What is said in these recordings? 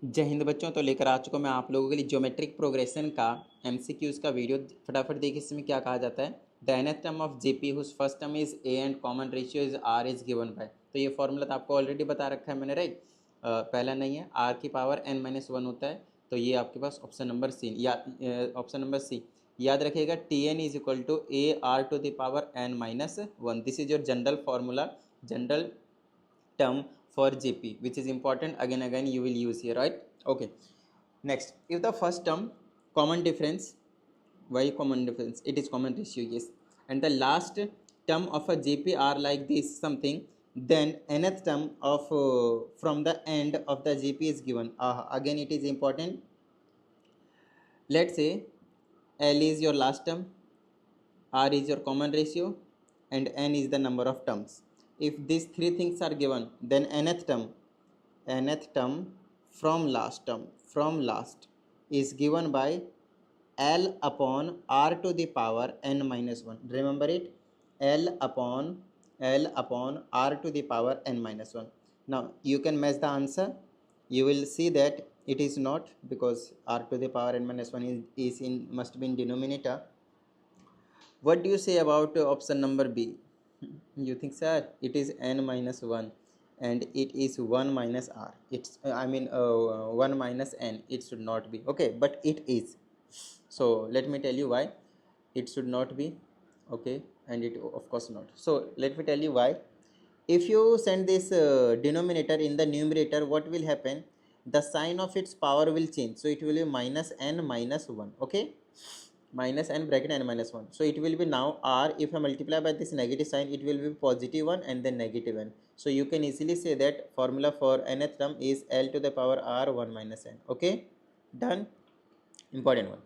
जय हिंद बच्चों। तो लेकर आ चुका मैं आप लोगों के लिए ज्योमेट्रिक प्रोग्रेशन का एमसीक्यूज का वीडियो। फटाफट देखिए इसमें क्या कहा जाता है। The nth term of GP whose first term is a and common ratio is r is given by. तो ये फॉर्मूला तो आपको ऑलरेडी बता रखा है मैंने, राइट। पहला नहीं है, आर की पावर n-1 होता है। तो ये आपके पास ऑप्शन नंबर सी या ऑप्शन नंबर सी याद रखिएगा। T n is equal to a r to the power n-1। This is your general formula, general term for GP, which is important. Again you will use here, right? Okay, next, if the first term common difference, why common difference? It is common ratio, yes. And the last term of a GP are like this something, then nth term of from the end of the GP is given. Again it is important. Let's say L is your last term, R is your common ratio, and N is the number of terms. If these three things are given, then nth term from last is given by L upon R to the power n-1. Remember it, L upon R to the power n-1. Now you can match the answer. You will see that it is not, because R to the power n-1 is in must be in denominator. What do you say about option number B? You think, sir, it is n-1 and it is 1 minus r. It's 1 minus n. It should not be. Okay, but it is. So let me tell you why it should not be. Okay, and it of course not. So let me tell you why. If you send this denominator in the numerator, what will happen? The sign of its power will change. So it will be minus n minus 1. Okay, minus n bracket n minus 1. So it will be now r. If I multiply by this negative sign, it will be positive 1 and then negative n. So you can easily say that formula for nth term is L to the power r 1 minus n. Okay, done. Important one.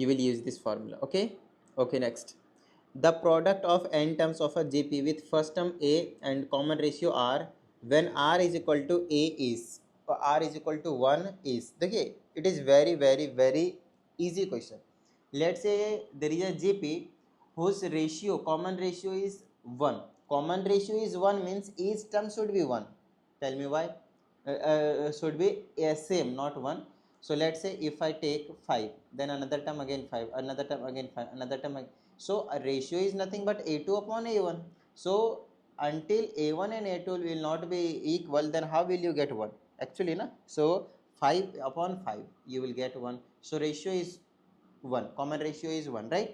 You will use this formula. Okay. Okay, next. The product of n terms of a GP with first term a and common ratio r when r is equal to a is, or r is equal to 1 is. देखिए, it is very easy question. Let's say there is a GP whose ratio, common ratio is 1. Common ratio is 1 means each term should be 1. Tell me why. Should be same, not 1. So let's say if I take 5, then another term again 5, another term again 5, another term again. So a ratio is nothing but a2 upon a1. So until a1 and a2 will not be equal, then how will you get 1? Actually, na? So 5 upon 5, you will get 1. So ratio is 1. Common ratio is 1, right?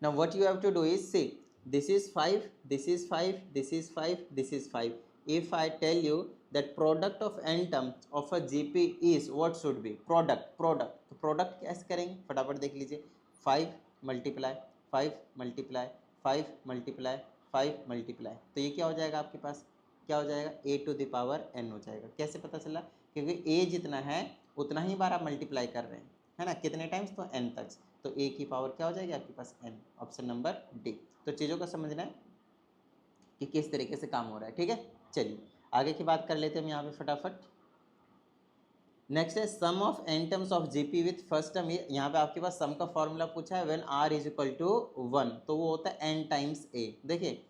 Now what you have to do is, see, this is 5, this is 5, this is 5, this is 5. If I tell you that product of n term of a GP is, what should be? Product. तो product कैसे करेंगे फटाफट देख लीजिए. 5 multiply 5 multiply 5 multiply 5 multiply. तो ये क्या हो जाएगा आपके पास? क्या हो जाएगा? a to the power n हो जाएगा. कैसे पता चला? क्योंकि a जितना है उतना ही बार आप मल्टीप्लाई कर रहे हैं, है ना. कितने टाइम्स? तो n तक. तो a की पावर क्या हो जाएगी आपके पास? n. Option number D. तो चीज़ों का समझना है कि किस तरीके से काम हो रहा है. ठीक है, चलिए आगे की बात कर लेते हैं हम यहाँ पे फटाफट. नेक्स्ट है sum of n terms of GP with first term. यहाँ पे आपके पास सम का फॉर्मूला पूछा है when r is equal to 1. तो वो होता है n टाइम्स a. देखिए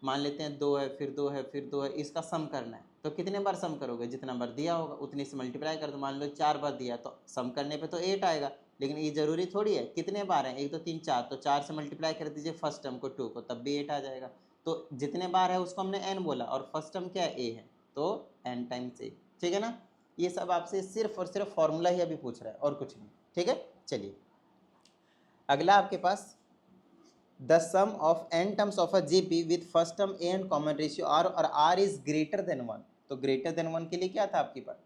मान लेते हैं 2 है, फिर 2 है, फिर 2 है, इसका सम करना है. तो कितने बार सम करोगे? जितना बार दिया होगा उतने से मल्टीप्लाई कर दो. मान लो 4 बार दिया तो सम करने पे तो 8 आएगा, लेकिन ये जरूरी थोड़ी है. कितने बार है? 1 2 3 4. तो 4 से मल्टीप्लाई कर दीजिए फर्स्ट टर्म को 2 को, तब भी 8 आ जाएगा. तो जितने बार है उसको हमने n बोला और फर्स्ट टर्म क्या है? a है, तो n टाइम्स a. ठीक है ना. ये सब आपसे सिर्फ और सिर्फ फॉर्मूला ही अभी पूछ रहा है और कुछ नहीं. ठीक है, चलिए अगला आपके पास the sum of n terms of a GP with first term a and common ratio r और r इज ग्रेटर देन 1. तो ग्रेटर देन 1 के लिए क्या था आपके पास?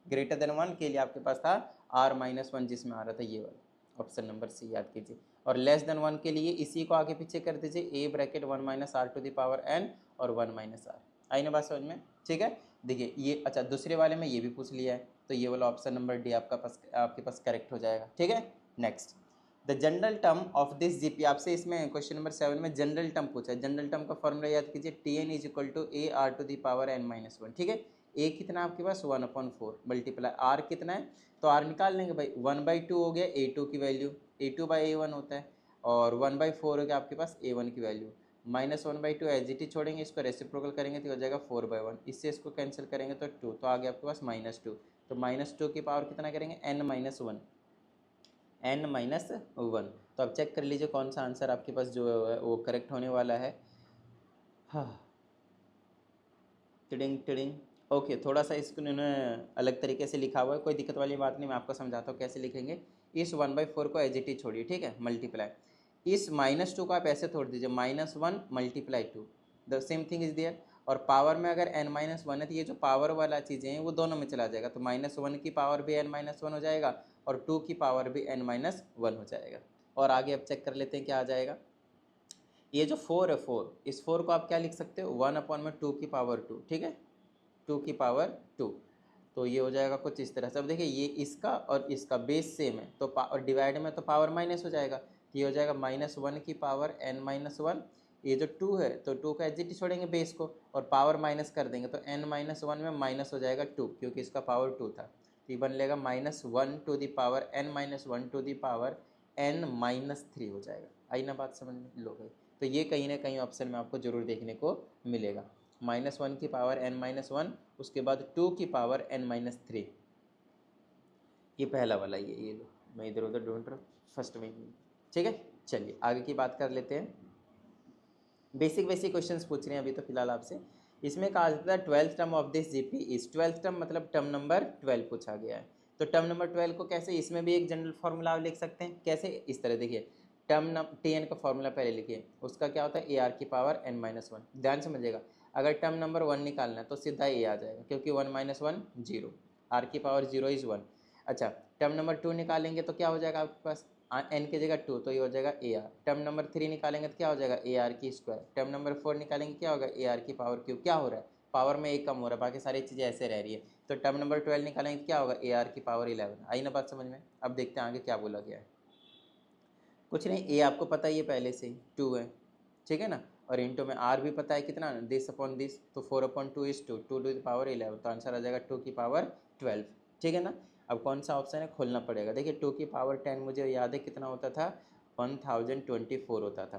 ग्रेटर देन 1 के लिए आपके पास था r-1, जिसमें आ रहा था ये वाला ऑप्शन नंबर सी, याद कीजिए. और लेस देन 1 के लिए इसी को आगे पीछे कर दीजिए, a bracket 1 minus r to the power n और 1 माइनस r. आई ना बात समझ में? ठीक है, देखिए ये अच्छा दूसरे वाले में ये भी पूछ लिया है, तो ये वाला ऑप्शन नंबर डी आपके पास करेक्ट हो जाएगा. ठीक है, next the general term of this GP. आपसे इसमें क्वेश्चन नंबर 7 में जनरल टर्म पूछा है. जनरल टर्म का फॉर्मूला याद कीजिए, T n is equal to a r to the power n-1. ठीक है, ए कितना आपके पास? 1/4 मल्टीप्लाई आर कितना है? तो आर निकाल लेंगे भाई, 1/2 हो गया a2 की वैल्यू, a2/a1 होता है, और 1/4 हो गया आपके पास a1 की वैल्यू. -1/2 एज इट इज छोड़ेंगे, इसको रेसिप्रोकल करेंगे तो हो जाएगा 4/1, इससे इसको कैंसिल करेंगे तो 2, तो आ गया आपके पास -2। तो -2 की पावर कितना करेंगे n-1, n-1। तो अब चेक कर लीजिए कौन सा आंसर आपके पास जो है वो करेक्ट होने वाला है। हाँ, टिडिंग टिडिंग। ओके, थोड़ा सा इसको उन्होंने अलग तरीके से लिखा हुआ है, कोई दिक्कत वाली बात नहीं, मैं आपको समझाता हूँ कैसे लिखेंगे। इस 1/4 को एज इट इज छोड़िए, ठीक है, मल्टीप्लाई, इस -2 को आप ऐसे तोड़ दीजिए, -1 × 2, the same thing is there. और पावर में अगर n-1 है तो ये जो पावर वाला चीज़ें हैं वो दोनों में चला जाएगा, तो -1 की पावर भी n-1 हो जाएगा और 2 की पावर भी n-1 हो जाएगा। और आगे अब चेक कर लेते हैं क्या आ जाएगा। ये जो 4 है, 4, इस 4 को आप क्या लिख सकते हो, 1/2 की पावर 2, ठीक है, 2 की पावर 2। तो ये हो जाएगा कुछ इस तरह से। अब देखिए ये इसका और इसका बेस सेम है तो और डिवाइड में तो पावर माइनस हो जाएगा, तो ये हो जाएगा -1 की पावर n-1। ये जो 2 है तो 2 का एग्जिट छोड़ेंगे बेस को और पावर माइनस कर देंगे तो n-1 में माइनस हो जाएगा 2, क्योंकि इसका पावर 2 था, तो ये बन लेगा -1 to the power n-1 to the power n-3 हो जाएगा। आई ना बात समझ में, लो गई। तो ये कहीं ना कहीं ऑप्शन में आपको जरूर देखने को मिलेगा, -1 की पावर n-1, उसके बाद 2 की पावर n-3, ये पहला वाला ये लो, मैं इधर उधर ढूंढ रहा हूँ, फर्स्ट में, ठीक है। चलिए आगे की बात कर लेते हैं। बेसिक क्वेश्चंस पूछ रहे हैं अभी तो फिलहाल आपसे। इसमें कहा जाता है 12th term of this GP is, 12th term मतलब टर्म नंबर 12 पूछा गया है। तो टर्म नंबर 12 को कैसे, इसमें भी एक जनरल फार्मूला आप लिख सकते हैं, कैसे, इस तरह देखिए, TN का फार्मूला पहले लिखिए, उसका क्या होता है AR की पावर n-1। ध्यान समझिएगा, अगर टर्म नंबर 1 निकालना है तो सीधा A आ जाएगा, क्योंकि 1 - 1 0, R की पावर 0 इज 1। अच्छा, टर्म नंबर 2 निकालेंगे तो क्या हो जाएगा आपके पास, n की जगह 2, तो ये हो जाएगा AR। टर्म नंबर 3 निकालेंगे तो क्या हो जाएगा AR की स्क्वायर। टर्म नंबर 4 निकालेंगे क्या होगा AR की पावर क्यूब। क्या हो रहा है, पावर में एक कम हो रहा है, बाकी सारी चीज़ें ऐसे रह रही है। तो टर्म नंबर 12 निकालेंगे तो क्या होगा AR की पावर 11। आई ना बात समझ में। अब देखते हैं आगे क्या बोला गया है। कुछ नहीं, ए आपको पता ही है पहले से ही 2 है, ठीक है ना, और इंटू में आर भी पता है कितना, दिस अपॉन दिस, तो 4/2 इज 2, 2 टू द पावर 11, तो आंसर आ जाएगा 2 की पावर 12, ठीक है ना। अब कौन सा ऑप्शन है खोलना पड़ेगा। देखिए 2 की पावर 10 मुझे याद है कितना होता था, 1024 होता था।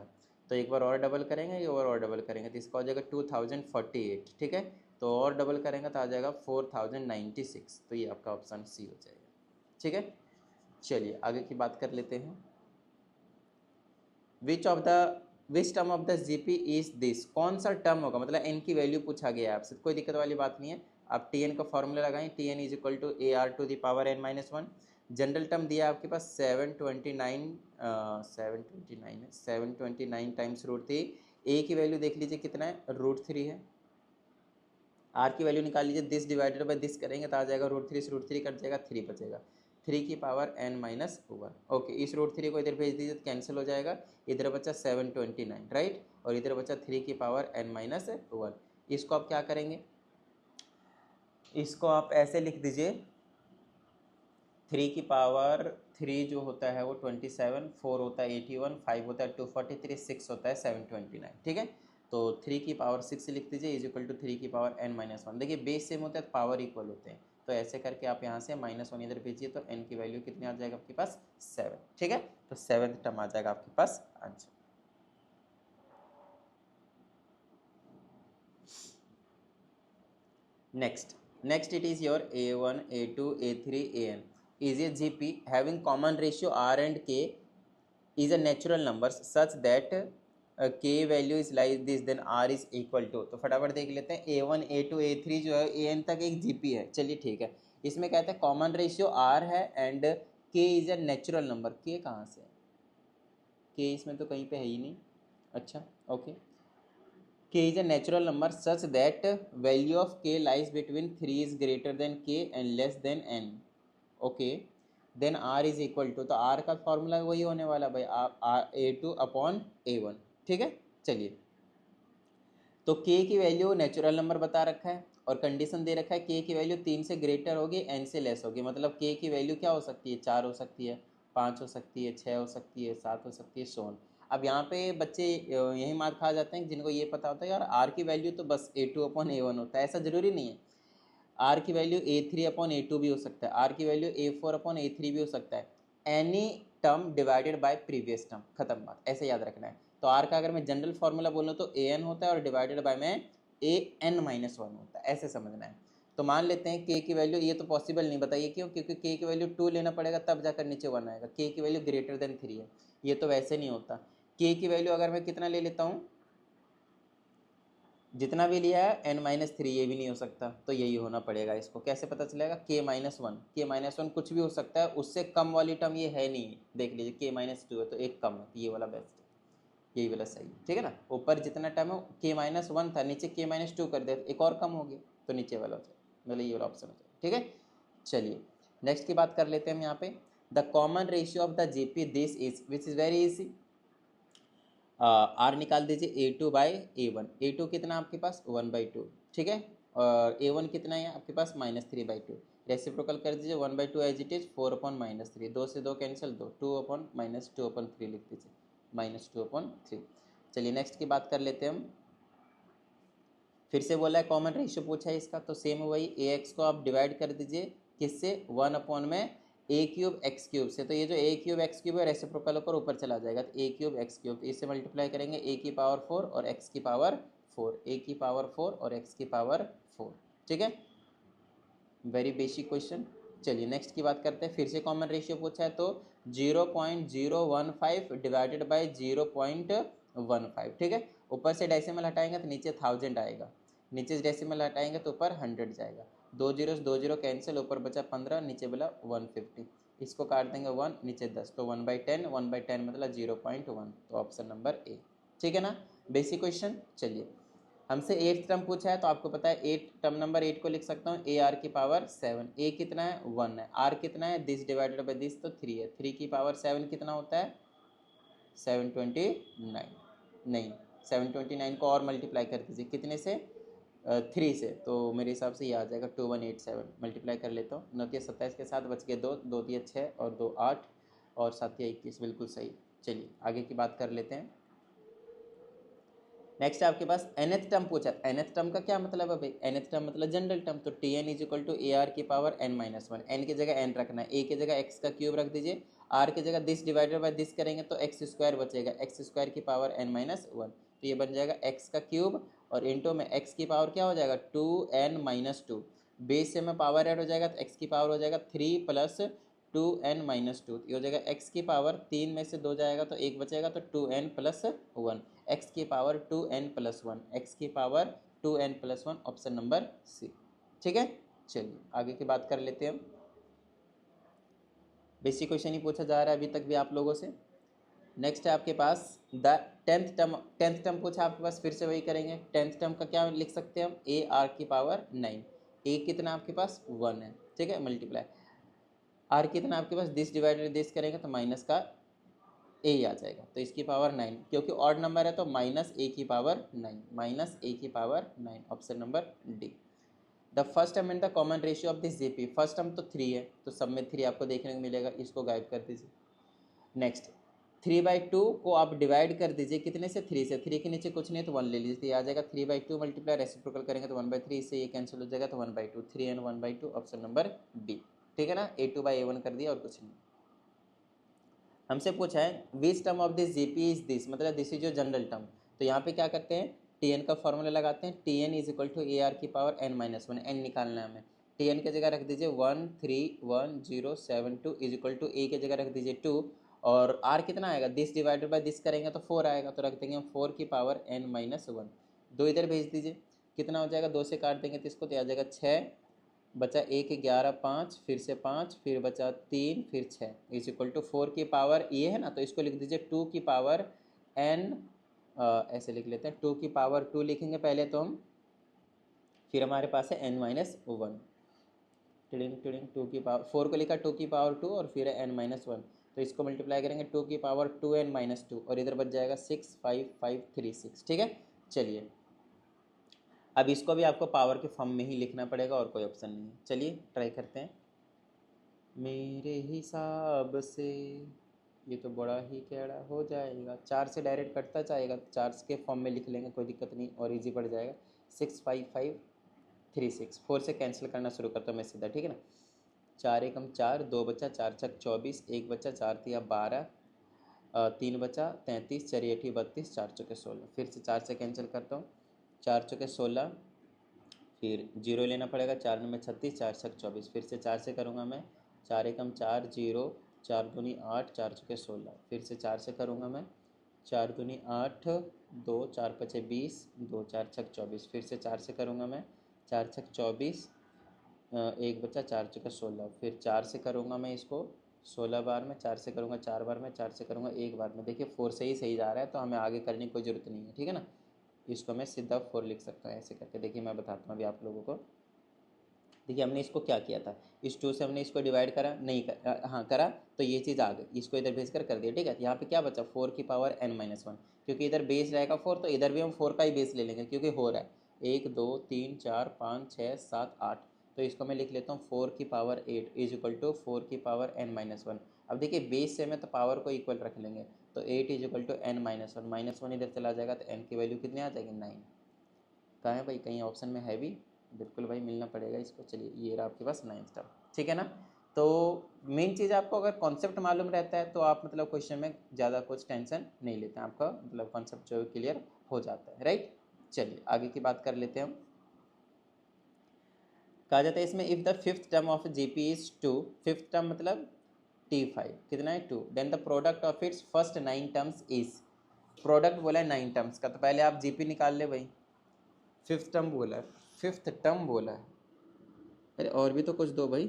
तो एक बार और डबल करेंगे, एक बार और डबल करेंगे तो इसका हो जाएगा 2048, ठीक है। तो और डबल करेंगे तो आ जाएगा 4096, तो ये आपका ऑप्शन सी हो जाएगा, ठीक है। चलिए आगे की बात कर लेते हैं। विच term of the GP is this, कौन सा टर्म होगा, मतलब एन की वैल्यू पूछा गया है आपसे, कोई दिक्कत वाली बात नहीं है। आप टी एन का फॉर्मूला लगाएं, T n is equal to AR to the power n-1। General term दिया है आपके पास 729 टाइम्स √3। ए की वैल्यू देख लीजिए कितना है, √3 है। आर की वैल्यू निकाल लीजिए, दिस डिवाइडेड बाय दिस करेंगे तो आ जाएगा √3 से √3 कट जाएगा, 3 बचेगा, 3 की पावर n-1। ओके, इस √3 को इधर भेज दीजिए तो कैंसिल हो जाएगा, इधर बचा 729, राइट, और इधर बचा 3 की पावर n-1। इसको आप क्या करेंगे, इसको आप ऐसे लिख दीजिए, 3 की पावर 3 जो होता है वो 27, 4 होता है 81, 5 होता है 243, 6 होता है 729, ठीक है। तो 3 की पावर 6 लिख दीजिए इज इक्वल टू 3 की पावर n-1। देखिए बेस सेम होता है, पावर इक्वल होते हैं, तो ऐसे करके आप यहाँ से -1 इधर भेजिए तो n की वैल्यू कितनी आ जाएगा आपके पास 7, ठीक है। तो 7th टर्म आ जाएगा आपके पास answer. Next it is your A1, A2, A3, AN is a GP having common ratio R and K is a natural number such that K value is like this, then R is equal to। तो फटाफट देख लेते हैं, A1, A2, A3 जो है AN तक एक GP है, चलिए ठीक है। इसमें कहते हैं कॉमन रेशियो R है and K is a natural number. K कहाँ से है, K इसमें तो कहीं पे है ही नहीं। अच्छा okay, K is a natural number such that value of K lies between 3 is greater than K and less than N। Okay, then R is equal to, तो R का फॉर्मूला वही होने वाला भाई, A2/A1, ठीक है। चलिए, तो K की वैल्यू नेचुरल नंबर बता रखा है और कंडीशन दे रखा है K की वैल्यू 3 से ग्रेटर होगी, N से लेस होगी, मतलब K की वैल्यू क्या हो सकती है, 4 हो सकती है, 5 हो सकती है, 6 हो सकती है, 7 हो सकती है, सो ऑन। अब यहाँ पे बच्चे यही मार खा जाते हैं जिनको ये पता होता है यार R की वैल्यू तो बस A2/A1 होता है, ऐसा ज़रूरी नहीं है। R की वैल्यू A3/A2 भी हो सकता है, R की वैल्यू A4/A3 भी हो सकता है। Any term divided by previous term, खत्म बात, ऐसे याद रखना है। तो आर का अगर मैं जनरल फॉर्मूला बोलूँ तो ए एन होता है और डिवाइडेड बाय में ए एन माइनस वन होता है, ऐसे समझना है। तो मान लेते हैं के की वैल्यू, ये तो पॉसिबल नहीं, बताइए क्यों? क्योंकि के की वैल्यू 2 लेना पड़ेगा तब जाकर नीचे 1 आएगा, के की वैल्यू ग्रेटर देन 3 है, ये तो वैसे नहीं होता। के की वैल्यू अगर मैं कितना ले लेता हूँ, जितना भी लिया है n-3, ये भी नहीं हो सकता, तो यही होना पड़ेगा। इसको कैसे पता चलेगा? k-1, k-1 कुछ भी हो सकता है, उससे कम वाली टर्म ये है नहीं, देख लीजिए k-2 है तो एक कम है, तो ये वाला बेस्ट है, यही वाला सही है, ठीक है ना। ऊपर जितना टर्म है k-1 था, नीचे k-2 कर दे, एक और कम हो गया, तो नीचे वाला हो जाए, मतलब ये वाला ऑप्शन हो जाए, ठीक है। चलिए नेक्स्ट की बात कर लेते हैं हम यहाँ पे। The common ratio of the GP this is, which is very easy. R निकाल दीजिए A2/A1, A2 कितना आपके पास 1/2, ठीक है, और A1 कितना है आपके पास -3/2, रेसिप्रोकल कर दीजिए 1/2 एज इट इज, 4/-3, 2 से 2 कैंसिल, 2 2/-2/3 लिख दीजिए, -2/3। चलिए नेक्स्ट की बात कर लेते हैं हम। फिर से बोला है कॉमन रेशियो पूछा है इसका, तो सेम वही ए एक्स को आप डिवाइड कर दीजिए किससे, 1 में a³ x³ से, तो ये जो a³ x³ है रेसिप्रोकल होकर ऊपर चला जाएगा, तो a³ x³, तो इससे मल्टीप्लाई करेंगे a⁴ और x⁴, a⁴ और x⁴, ठीक है, वेरी बेसिक क्वेश्चन। चलिए नेक्स्ट की बात करते हैं। फिर से कॉमन रेशियो पूछा है, तो 0.015 डिवाइडेड बाई 0.15, ठीक है, ऊपर से डेसिमल हटाएंगे तो नीचे 1000 आएगा, नीचे डेसिमल हटाएंगे तो ऊपर 100 जाएगा, 2 कैंसिल, ऊपर बचा 15, नीचे बोला 150, इसको काट देंगे 1, नीचे 10, तो 1/10, 1/10 मतलब 0.1, तो ऑप्शन नंबर ए, ठीक है ना, बेसिक क्वेश्चन। चलिए हमसे 8th टर्म पूछा है, तो आपको पता है 8 टर्म नंबर 8 को लिख सकता हूँ AR⁴, ए कितना है 1 है, आर कितना है दिस डिवाइडेड बाई दिस, तो 3 है, 3⁴ कितना होता है 729, नहीं 729 को और मल्टीप्लाई कर दीजिए कितने से 3 से, तो मेरे हिसाब से ये आ जाएगा 2187, मल्टीप्लाई कर लेता हूँ, 9 27 के साथ बच गए 2, 2 6 और 2 8 और 7 21, बिल्कुल सही। चलिए आगे की बात कर लेते हैं। नेक्स्ट आपके पास nth टर्म पूछा, nth टर्म का क्या मतलब है भाई, nth टर्म मतलब जनरल टर्म, तो Tn is equal to AR⁴n-1, n की जगह n रखना है, a की जगह x का क्यूब रख दीजिए, r की जगह दिस डिवाइडेड बाय दिस करेंगे तो x² बचेगा, x² तो ये बन जाएगा x का क्यूब, और इंटू में x की पावर क्या हो जाएगा 2n-2, बेस से में पावर ऐड हो जाएगा तो x की पावर हो जाएगा 3 + 2n-2, ये हो जाएगा x की पावर, 3 में से 2 जाएगा तो 1 बचेगा, तो 2n + 1, x की पावर 2n+1, x की power 2n+1, option number c, ठीक है। चलिए आगे की बात कर लेते हैं हम। बेसिक क्वेश्चन ही पूछा जा रहा है अभी तक भी आप लोगों से। नेक्स्ट है आपके पास द 10th टर्म पूछा आपके पास, फिर से वही करेंगे। 10th टर्म का क्या लिख सकते हैं हम, AR⁴9, a कितना आपके पास 1 है, ठीक है, मल्टीप्लाई आर कितना आपके पास दिस डिवाइडेड दिस करेंगे तो माइनस का ए ही आ जाएगा, तो इसकी पावर 9, क्योंकि ऑड नंबर है तो -a⁴9, option number D. The first term in the common ratio of this GP, first term तो 3 है, तो सब में 3 आपको देखने को मिलेगा, इसको गायब कर दीजिए। नेक्स्ट 3/2 को आप डिवाइड कर दीजिए कितने से, 3 से, 3 के नीचे कुछ नहीं तो 1 ले लीजिए, तो ये आ जाएगा 3/2 मल्टीप्लाई रेसिप्रोकल करेंगे तो 1/3, इससे ये कैंसिल हो जाएगा तो 1/2, 3n 1/2, ऑप्शन नंबर डी, ठीक है ना, A2/A1 कर दिया और कुछ नहीं। हमसे पूछा है which term of this GP is this, मतलब this is your general term, तो यहाँ पे क्या करते हैं Tn का फॉर्मूला लगाते हैं, Tn is equal to AR⁴n-1, n निकालना है हमें, Tn की जगह रख दीजिए 131,072 इज इक्वल टू a की जगह रख दीजिए 2, और r कितना आएगा दिस डिवाइडेड बाय दिस करेंगे तो 4 आएगा, तो रख देंगे हम 4⁴n-1, 2 इधर भेज दीजिए, कितना हो जाएगा, 2 से काट देंगे तो इसको, तो आ जाएगा 6, बचा 1 11 5, फिर से 5, फिर बचा 3, फिर 6 इज इक्वल टू 4 की पावर ये है ना, तो इसको लिख दीजिए 2 की पावर n, ऐसे लिख लेते हैं 2 की पावर 2 लिखेंगे पहले तो हम, फिर हमारे पास है n-1, टिडिंग टिडिंग 2 की पावर 4 को लिखा 2 की पावर 2 और फिर है n-1, तो इसको मल्टीप्लाई करेंगे 2 की पावर 2n-2, और इधर बच जाएगा 6 5 5 3 6, ठीक है। चलिए अब इसको भी आपको पावर के फॉर्म में ही लिखना पड़ेगा और कोई ऑप्शन नहीं है, चलिए ट्राई करते हैं। मेरे हिसाब से ये तो बड़ा ही टेढ़ा हो जाएगा, 4 से डायरेक्ट कटता जाएगा, 4 के फॉर्म में लिख लेंगे, कोई दिक्कत नहीं, और इजी पड़ जाएगा, 6 5 5 3 6, 4 से कैंसिल करना शुरू करता हूँ मैं सीधा, ठीक है ना, 4 एकम 4, 2 बचा, 4 छक 24, 1 बचा, 4 तिया 12, तीन बचा 33, चरी अठी 32, चार चौके 16, फिर से 4 से कैंसिल करता हूँ, 4 चौके 16, फिर जीरो लेना पड़ेगा, 4 में 36, 4 छक 24, फिर से 4 से करूँगा मैं, 4 एकम 4, जीरो, 4 दूनी 8, 4 चौके 16, फिर से 4 से करूँगा मैं, 4 दूनी 8, 2, 4 पचे 20, 2 4 छक 24, फिर से 4 से करूँगा मैं, 4 छक 24, एक बचा 4 चौके 16, फिर 4 से करूँगा मैं इसको 16 बार में, 4 से करूँगा 4 बार में, 4 से करूँगा एक बार में। देखिए 4 से ही सही जा रहा है, तो हमें आगे करने की कोई ज़रूरत नहीं है, ठीक है ना। इसको मैं सीधा 4 लिख सकता हूँ ऐसे करके। देखिए मैं बताता हूँ अभी आप लोगों को। देखिए हमने इसको क्या किया था, इस 2 से हमने इसको डिवाइड करा नहीं हाँ करा, तो ये चीज़ आ गई, इसको इधर भेज कर दिया, ठीक है। यहाँ पे क्या बचा 4 की पावर n-1, क्योंकि इधर बेस रहेगा 4, तो इधर भी हम 4 का ही बेस ले लेंगे, क्योंकि हो रहा है 1 2 3 4 5 6 7 8, तो इसको मैं लिख लेता हूँ 4 की पावर 8 इज इक्वल टू 4 की पावर n-1। अब देखिए बेस से में तो पावर को इक्वल रख लेंगे, तो 8 इज इक्वल टू n-1, -1 इधर चला जाएगा, तो n की वैल्यू कितनी आ जाएगी 9। कहाँ है भाई, कहीं ऑप्शन में है भी, बिल्कुल भाई मिलना पड़ेगा इसको। चलिए ये रहा आपके पास 9 स्टार, ठीक है ना। तो मेन चीज़ आपको अगर कॉन्सेप्ट मालूम रहता है तो आप मतलब क्वेश्चन में ज़्यादा कुछ टेंशन नहीं लेते हैं, आपका मतलब कॉन्सेप्ट जो क्लियर हो जाता है, राइट। चलिए आगे की बात कर लेते हैं हम। कहा जाता है इसमें if the fifth term of GP is 2, fifth term मतलब T5 कितना है 2, then the product of its first 9 terms is. Product बोला है 9 टर्म्स का, तो पहले आप जीपी निकाल ले भाई। फिफ्थ टर्म बोला है, फिफ्थ टर्म बोला है, अरे और भी तो कुछ दो भाई।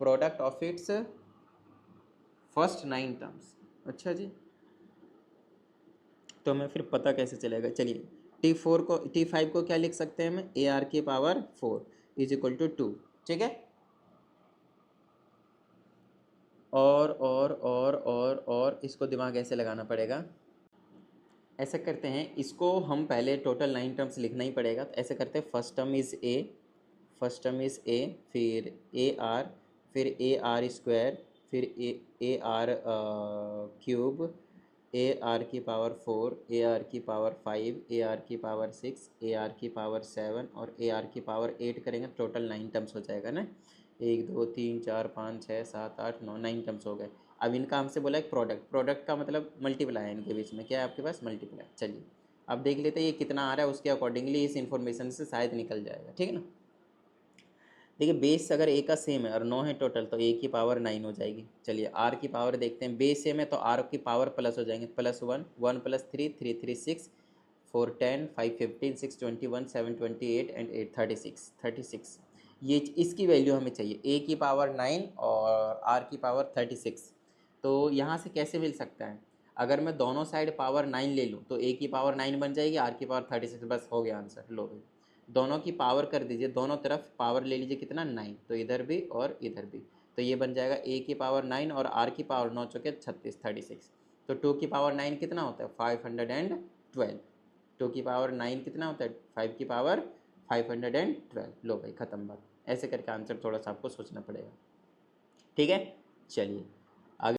Product of its first 9 terms, अच्छा जी, तो हमें फिर पता कैसे चलेगा। चलिए T5 को क्या लिख सकते हैं हम, AR की पावर 4 इज इक्वल टू 2, ठीक है। और इसको दिमाग ऐसे लगाना पड़ेगा, ऐसा करते हैं, इसको हम पहले टोटल 9 टर्म्स लिखना ही पड़ेगा, तो ऐसे करते हैं first term is A, first term is A, फिर AR, फिर AR स्क्वायर, फिर AR क्यूब, AR की पावर 4, AR की पावर 5, AR की पावर 6, AR की पावर 7 और AR की पावर 8 करेंगे, टोटल 9 टर्म्स हो जाएगा ना। 1 2 3 4 5 6 7 8 9, 9 टर्म्स हो गए। अब इनका हमसे बोला है प्रोडक्ट, प्रोडक्ट का मतलब मल्टीप्लाई है, इनके बीच में क्या है आपके पास, मल्टीप्लाई। चलिए अब देख लेते हैं ये कितना आ रहा है, उसके अकॉर्डिंगली इस इन्फॉर्मेशन से शायद निकल जाएगा, ठीक है ना। देखिए बेस अगर ए का सेम है और 9 है टोटल, तो ए की पावर 9 हो जाएगी। चलिए आर की पावर देखते हैं, बेस सेम है तो आर की पावर प्लस हो जाएंगे, +1, 1 + 3, 3 3 6, 4 10, 5 15, 6 21, 7 28 एंड 8 36। ये इसकी वैल्यू हमें चाहिए, ए की पावर 9 और आर की पावर 36। तो यहाँ से कैसे मिल सकता है, अगर मैं दोनों साइड पावर 9 ले लूँ तो ए की पावर 9 बन जाएगी, आर की पावर 36, बस हो गया आंसर। लो भाई दोनों की पावर कर दीजिए, दोनों तरफ पावर ले लीजिए, कितना 9, तो इधर भी और इधर भी, तो ये बन जाएगा ए की पावर 9 और आर की पावर 9 चौके 36, 36। तो 2 की पावर 9 कितना होता है, 512। 2 की पावर 9 कितना होता है, 5 की पावर 512। लो भाई ख़त्म बात। ऐसे करके आंसर थोड़ा सा आपको सोचना पड़ेगा, ठीक है। चलिए